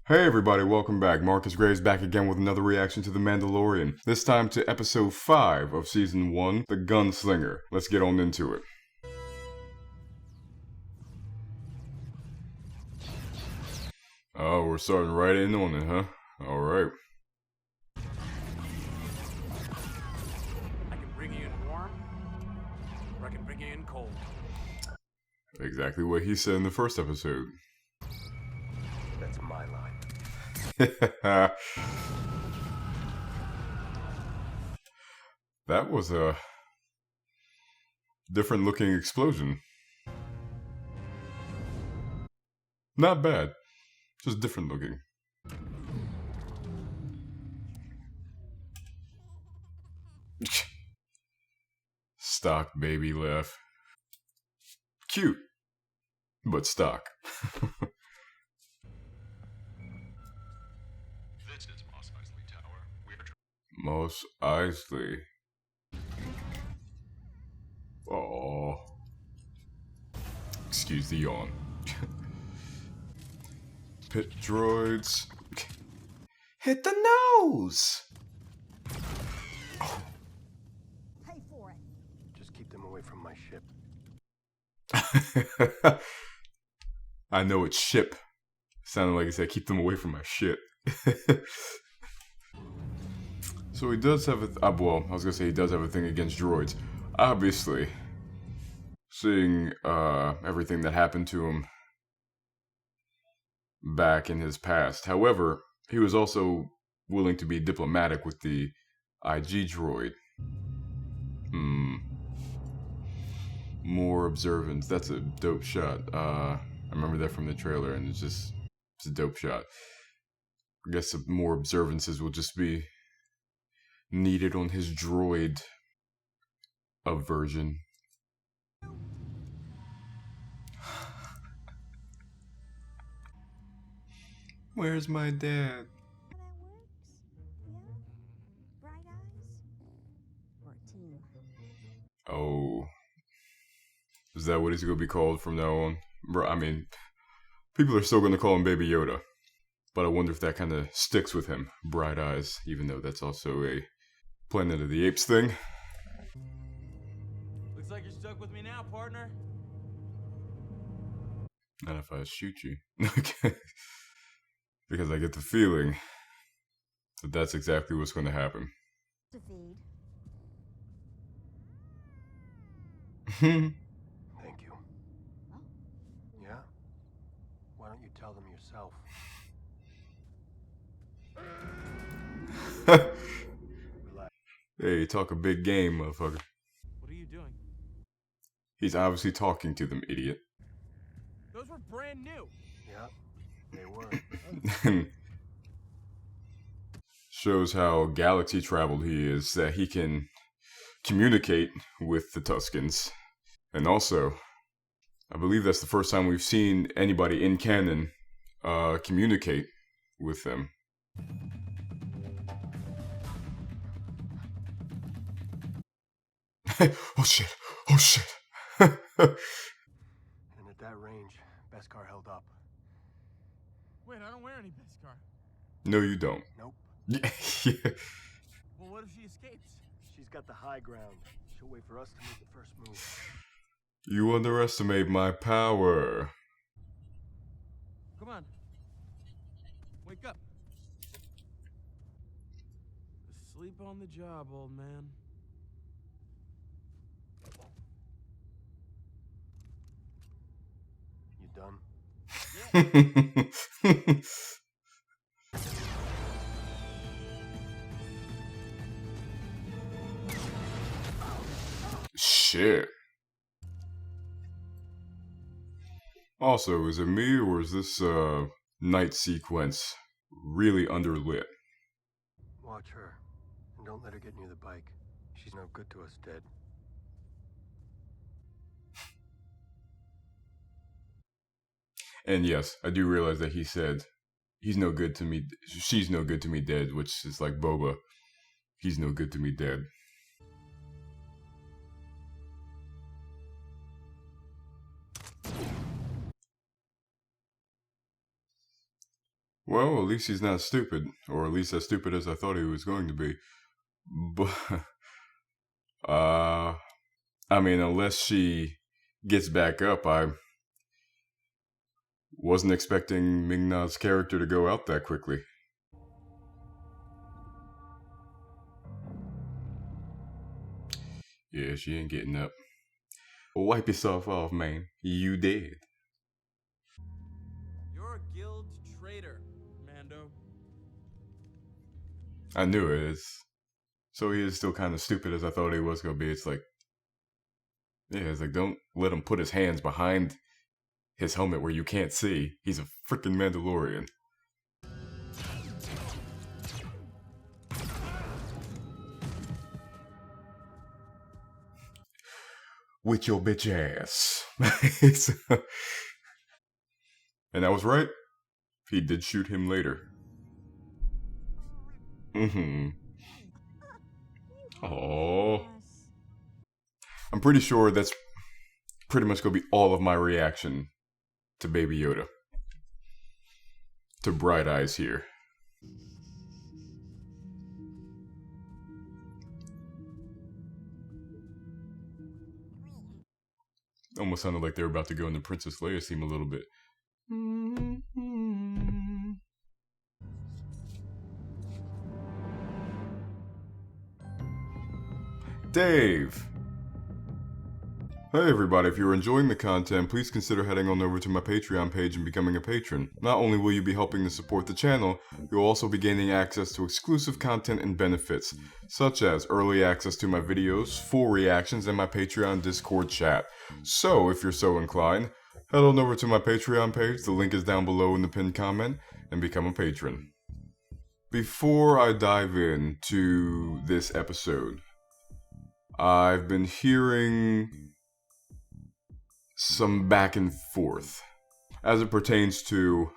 Hey everybody, welcome back. Marcus Graves back again with another reaction to The Mandalorian. This time to episode 5 of season 1, The Gunslinger. Let's get on into it. Oh, we're starting right in on it, huh? Alright. I can bring you in warm, or I can bring you in cold. Exactly what he said in the first episode. That's my line. That was a different looking explosion. Not bad, just different looking. Stock baby laugh. Cute, but stock. This is Mos Eisley Tower. We are Mos Eisley. Oh. Excuse the yawn. Pit droids. Hit the nose! Pay for it. Just keep them away from my ship. I know it's ship. Sounded like he said, keep them away from my shit. So he does have a well, I was gonna say he does have a thing against droids. Obviously, seeing everything that happened to him back in his past. However, he was also willing to be diplomatic with the IG droid. More observance. That's a dope shot. I remember that from the trailer, and it's a dope shot. I guess some more observances will just be needed on his droid aversion. Where's my dad? How that works? Yeah? Bright eyes? Or a team? Oh. Is that what he's going to be called from now on? Bro, I mean, people are still going to call him Baby Yoda. But I wonder if that kind of sticks with him. Bright eyes, even though that's also a Planet of the Apes thing. Looks like you're stuck with me now, partner. Not if I shoot you. Because I get the feeling that that's exactly what's going to happen. To feed. Thank you. Oh. Yeah? Why don't you tell them yourself? Relax. Hey, talk a big game, motherfucker. What are you doing? He's obviously talking to them, idiot. Those were brand new. Yeah, they were. Shows how galaxy traveled he is, that he can communicate with the Tuskens. And also, I believe that's the first time we've seen anybody in canon communicate with them. Oh shit! Oh shit! And at that range, Beskar held up. Wait, I don't wear any Beskar. No, you don't. Nope. Yeah. Well, what if she escapes? She's got the high ground. She'll wait for us to make the first move. You underestimate my power. Come on. Wake up. Sleep on the job, old man. You done? Shit. Also, is it me or is this night sequence really underlit? Watch her. And don't let her get near the bike. She's no good to us dead. And yes, I do realize that he said, he's no good to me, she's no good to me dead, which is like Boba. He's no good to me dead. Well, at least he's not stupid, or at least as stupid as I thought he was going to be. But, I mean, unless she gets back up, I wasn't expecting Ming-Na's character to go out that quickly. Yeah, she ain't getting up. Wipe yourself off, man. You dead. You're a guild traitor, Mando. I knew it. So he is still kind of stupid as I thought he was going to be. It's like, don't let him put his hands behind his helmet where you can't see. He's a freaking Mandalorian. With your bitch ass. And I was right. He did shoot him later. Oh. I'm pretty sure that's pretty much going to be all of my reaction to Baby Yoda. To Bright Eyes here. Almost sounded like they were about to go into Princess Leia theme a little bit. Dave! Hey everybody, if you're enjoying the content, please consider heading on over to my Patreon page and becoming a patron. Not only will you be helping to support the channel, you'll also be gaining access to exclusive content and benefits, such as early access to my videos, full reactions, and my Patreon Discord chat. So, if you're so inclined, head on over to my Patreon page, the link is down below in the pinned comment, and become a patron. Before I dive into this episode, I've been hearing some back and forth as it pertains to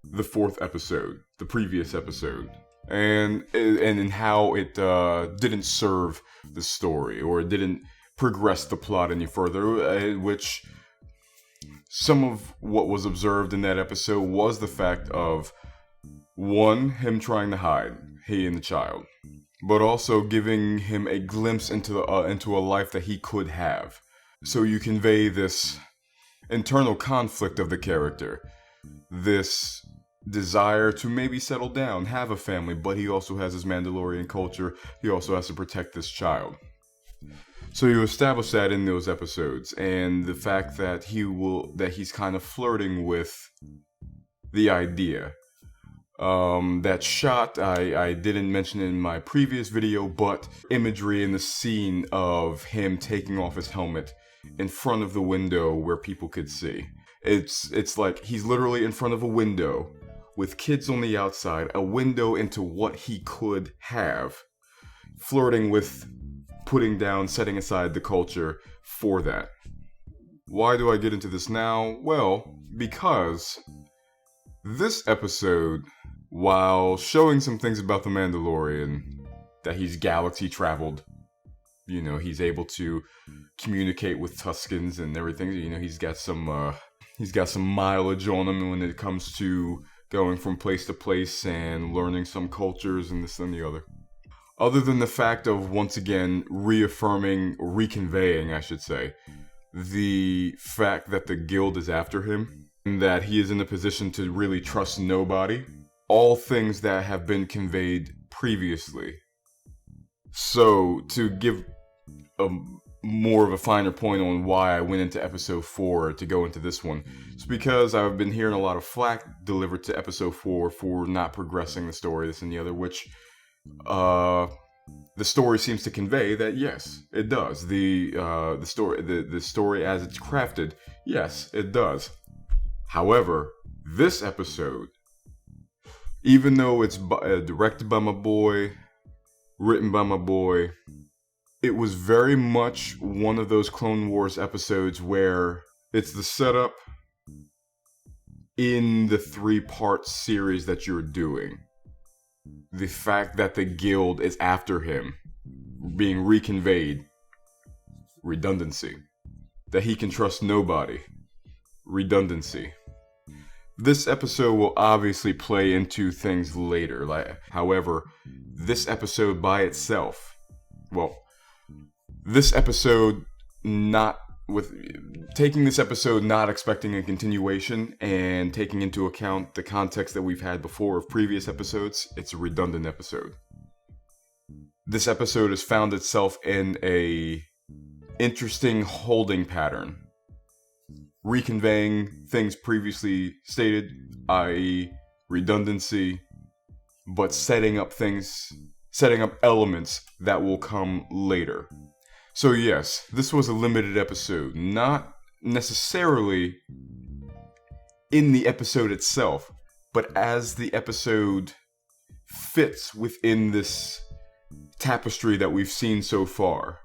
the fourth episode, the previous episode, and in how it didn't serve the story, or it didn't progress the plot any further, which some of what was observed in that episode was the fact of, one, him trying to hide, he and the child, but also giving him a glimpse into a life that he could have. So you convey this internal conflict of the character, this desire to maybe settle down, have a family, but he also has his Mandalorian culture, he also has to protect this child. So you establish that in those episodes, and the fact that he's kind of flirting with the idea. That shot, I didn't mention in my previous video, but imagery in the scene of him taking off his helmet in front of the window where people could see. It's like he's literally in front of a window with kids on the outside, a window into what he could have, flirting with putting down, setting aside the culture for that. Why do I get into this now? Well, because this episode, while showing some things about the Mandalorian, that he's galaxy traveled, he's able to communicate with Tuskens and everything, he's got some mileage on him when it comes to going from place to place and learning some cultures and this and the other. Other than the fact of, once again, reconveying, I should say, the fact that the guild is after him, and that he is in a position to really trust nobody, all things that have been conveyed previously. So, to give more of a finer point on why I went into episode 4 to go into this one, it's because I've been hearing a lot of flack delivered to episode 4 for not progressing the story, this and the other, which the story seems to convey that yes, it does. The story as it's crafted, yes, it does. However, this episode, even though it's directed by my boy, written by my boy, it was very much one of those Clone Wars episodes where it's the setup in the 3-part series that you're doing. The fact that the guild is after him, being reconveyed, redundancy. That he can trust nobody, redundancy. This episode will obviously play into things later. However, this episode by itself, this episode not expecting a continuation and taking into account the context that we've had before of previous episodes, it's a redundant episode. This episode has found itself in a interesting holding pattern, reconveying things previously stated, i.e. redundancy, but setting up elements that will come later. So yes, this was a limited episode, not necessarily in the episode itself, but as the episode fits within this tapestry that we've seen so far.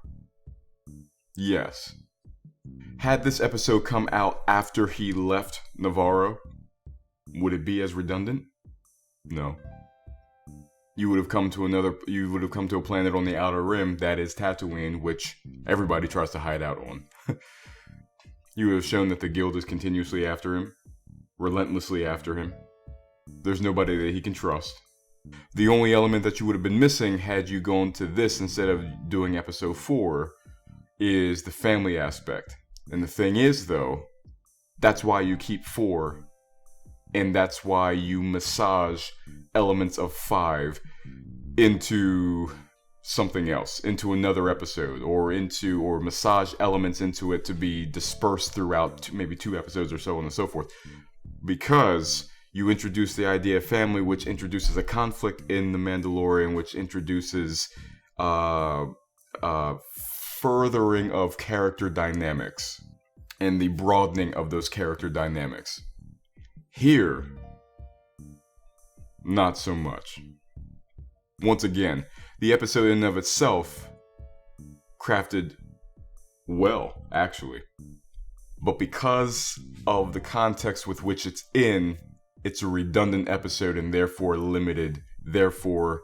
Yes. Had this episode come out after he left Navarro, would it be as redundant? No. You would have come to a planet on the Outer Rim that is Tatooine, which everybody tries to hide out on. You would have shown that the Guild is continuously after him, relentlessly after him. There's nobody that he can trust. The only element that you would have been missing had you gone to this instead of doing episode 4 is the family aspect. And the thing is, though, that's why you keep 4, and that's why you massage elements of 5 into something else, into another episode, or massage elements into it to be dispersed throughout maybe 2 episodes or so on and so forth. Because you introduce the idea of family, which introduces a conflict in The Mandalorian, which introduces furthering of character dynamics and the broadening of those character dynamics. Here, not so much. Once again, the episode in and of itself crafted well, actually. But because of the context with which it's in, it's a redundant episode and therefore limited, therefore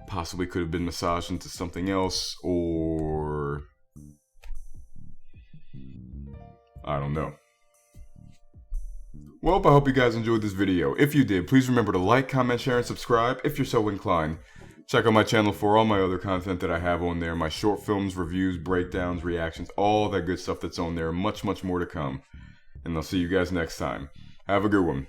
possibly could have been massaged into something else, or I don't know. Well, I hope you guys enjoyed this video. If you did, please remember to like, comment, share, and subscribe if you're so inclined. Check out my channel for all my other content that I have on there. My short films, reviews, breakdowns, reactions, all that good stuff that's on there. Much, much more to come. And I'll see you guys next time. Have a good one.